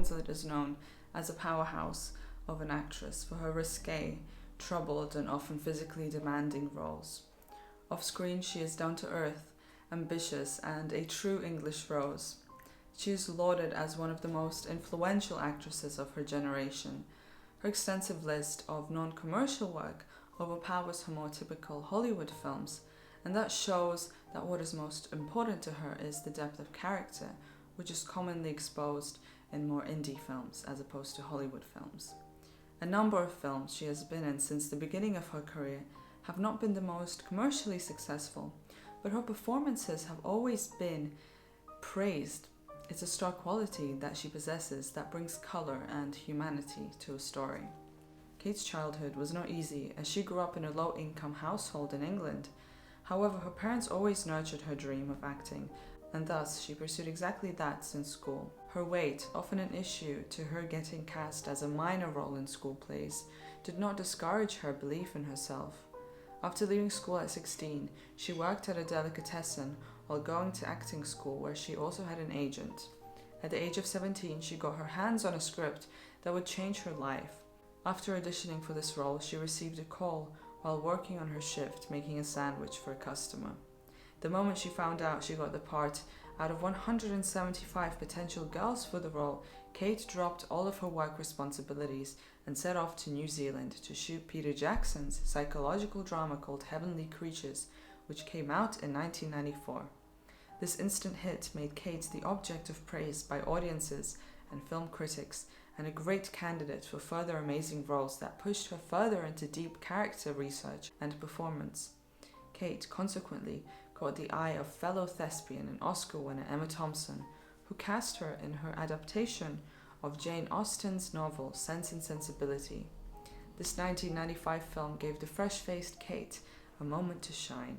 Winslet is known as a powerhouse of an actress for her risque, troubled, and often physically demanding roles. Off-screen, she is down-to-earth, ambitious, and a true English rose. She is lauded as one of the most influential actresses of her generation. Her extensive list of non-commercial work overpowers her more typical Hollywood films, and that shows that what is most important to her is the depth of character, which is commonly exposed in more indie films as opposed to Hollywood films. A number of films she has been in since the beginning of her career have not been the most commercially successful, but her performances have always been praised. It's a star quality that she possesses that brings color and humanity to a story. Kate's childhood was not easy, as she grew up in a low-income household in England. However, her parents always nurtured her dream of acting, and thus she pursued exactly that since school. Her weight, often an issue to her getting cast as a minor role in school plays, did not discourage her belief in herself. After leaving school at 16, she worked at a delicatessen while going to acting school, where she also had an agent. At the age of 17, she got her hands on a script that would change her life. After auditioning for this role, she received a call while working on her shift making a sandwich for a customer. The moment she found out she got the part, out of 175 potential girls for the role, Kate dropped all of her work responsibilities and set off to New Zealand to shoot Peter Jackson's psychological drama called Heavenly Creatures, which came out in 1994. This instant hit made Kate the object of praise by audiences and film critics, and a great candidate for further amazing roles that pushed her further into deep character research and performance. Kate, consequently, caught the eye of fellow thespian and Oscar winner Emma Thompson, who cast her in her adaptation of Jane Austen's novel Sense and Sensibility. This 1995 film gave the fresh-faced Kate a moment to shine.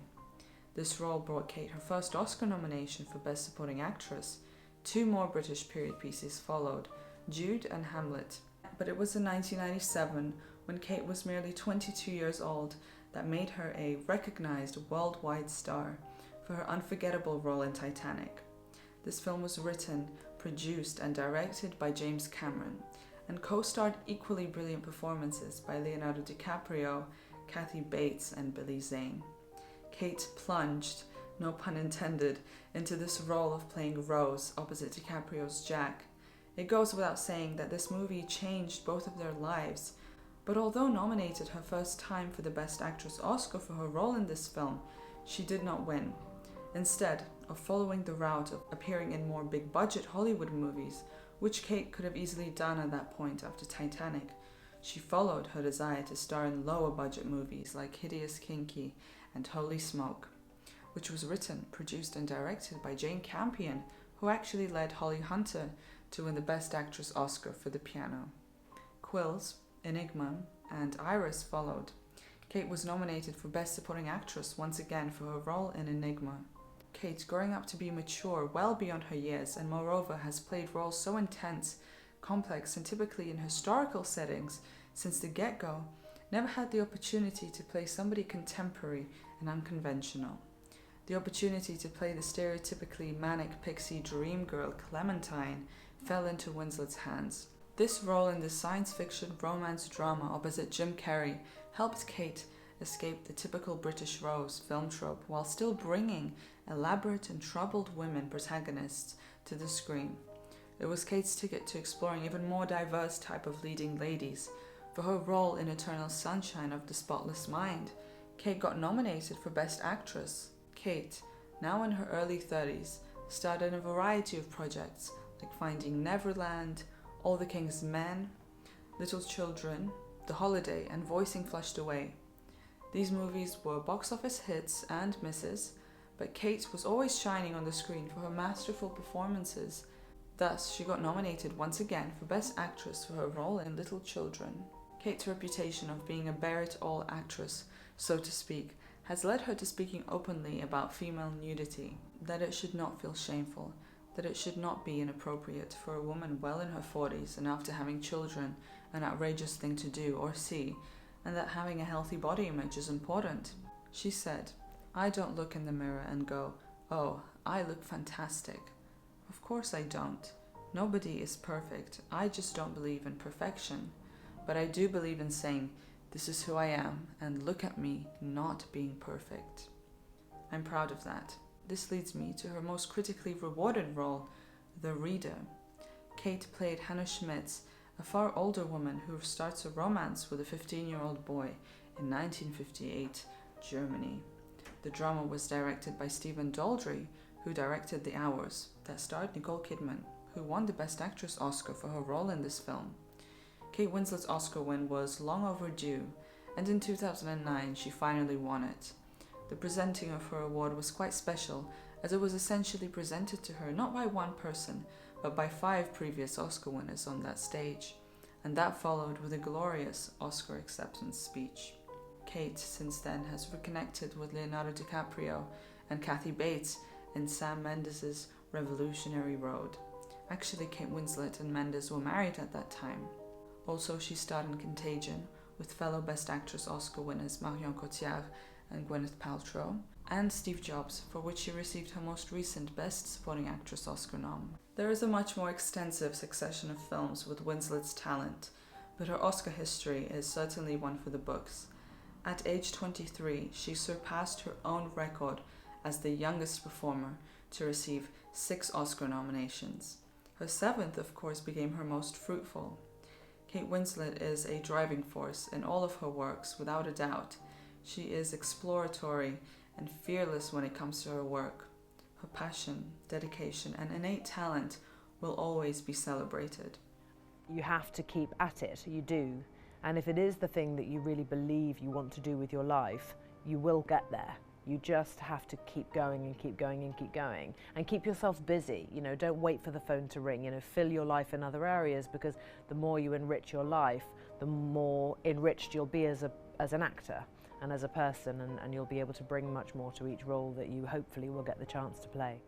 This role brought Kate her first Oscar nomination for Best Supporting Actress. 2 more British period pieces followed, Jude and Hamlet. But it was in 1997, when Kate was merely 22 years old, that made her a recognized worldwide star for her unforgettable role in Titanic. This film was written, produced, and directed by James Cameron, and co-starred equally brilliant performances by Leonardo DiCaprio, Kathy Bates, and Billy Zane. Kate plunged, no pun intended, into this role of playing Rose opposite DiCaprio's Jack. It goes without saying that this movie changed both of their lives, but although nominated her first time for the Best Actress Oscar for her role in this film, she did not win. Instead of following the route of appearing in more big-budget Hollywood movies, which Kate could have easily done at that point after Titanic, she followed her desire to star in lower-budget movies like Hideous Kinky and Holy Smoke, which was written, produced, and directed by Jane Campion, who actually led Holly Hunter to win the Best Actress Oscar for The Piano. Quills, Enigma, and Iris followed. Kate was nominated for Best Supporting Actress once again for her role in Enigma. Kate, growing up to be mature well beyond her years, and moreover has played roles so intense, complex, and typically in historical settings since the get-go, never had the opportunity to play somebody contemporary and unconventional. The opportunity to play the stereotypically manic pixie dream girl Clementine fell into Winslet's hands. This role in the science fiction romance drama opposite Jim Carrey helped Kate escape the typical British Rose film trope while still bringing elaborate and troubled women protagonists to the screen. It was Kate's ticket to exploring even more diverse type of leading ladies. For her role in Eternal Sunshine of the Spotless Mind, Kate got nominated for Best Actress. Kate, now in her early 30s, starred in a variety of projects like Finding Neverland, All the King's Men, Little Children, The Holiday, and Voicing Flushed Away. These movies were box office hits and misses, but Kate was always shining on the screen for her masterful performances. Thus, she got nominated once again for Best Actress for her role in Little Children. Kate's reputation of being a bear-it-all actress, so to speak, has led her to speaking openly about female nudity, that it should not feel shameful, that it should not be inappropriate for a woman well in her 40s and after having children an outrageous thing to do or see, and that having a healthy body image is important. She said, "I don't look in the mirror and go, 'Oh, I look fantastic.' Of course I don't. Nobody is perfect. I just don't believe in perfection. But I do believe in saying, this is who I am, and look at me not being perfect. I'm proud of that. This leads me to her most critically rewarded role, the reader. Kate played Hannah Schmitz, a far older woman who starts a romance with a 15-year-old boy in 1958, Germany. The drama was directed by Stephen Daldry, who directed The Hours, that starred Nicole Kidman, who won the Best Actress Oscar for her role in this film. Kate Winslet's Oscar win was long overdue, and in 2009 she finally won it. The presenting of her award was quite special, as it was essentially presented to her not by one person, but by 5 previous Oscar winners on that stage, and that followed with a glorious Oscar acceptance speech. Kate, since then, has reconnected with Leonardo DiCaprio and Kathy Bates in Sam Mendes' Revolutionary Road. Actually, Kate Winslet and Mendes were married at that time. Also, she starred in Contagion with fellow Best Actress Oscar winners Marion Cotillard and Gwyneth Paltrow, and Steve Jobs, for which she received her most recent Best Supporting Actress Oscar nom. There is a much more extensive succession of films with Winslet's talent, but her Oscar history is certainly one for the books. At age 23, she surpassed her own record as the youngest performer to receive 6 Oscar nominations. Her 7th, of course, became her most fruitful. Kate Winslet is a driving force in all of her works, without a doubt. She is exploratory and fearless when it comes to her work. Her passion, dedication, and innate talent will always be celebrated. You have to keep at it, you do. And if it is the thing that you really believe you want to do with your life, you will get there. You just have to keep going and keep going and keep going. And keep yourself busy, don't wait for the phone to ring, fill your life in other areas, because the more you enrich your life, the more enriched you'll be as an actor and as a person, and you'll be able to bring much more to each role that you hopefully will get the chance to play.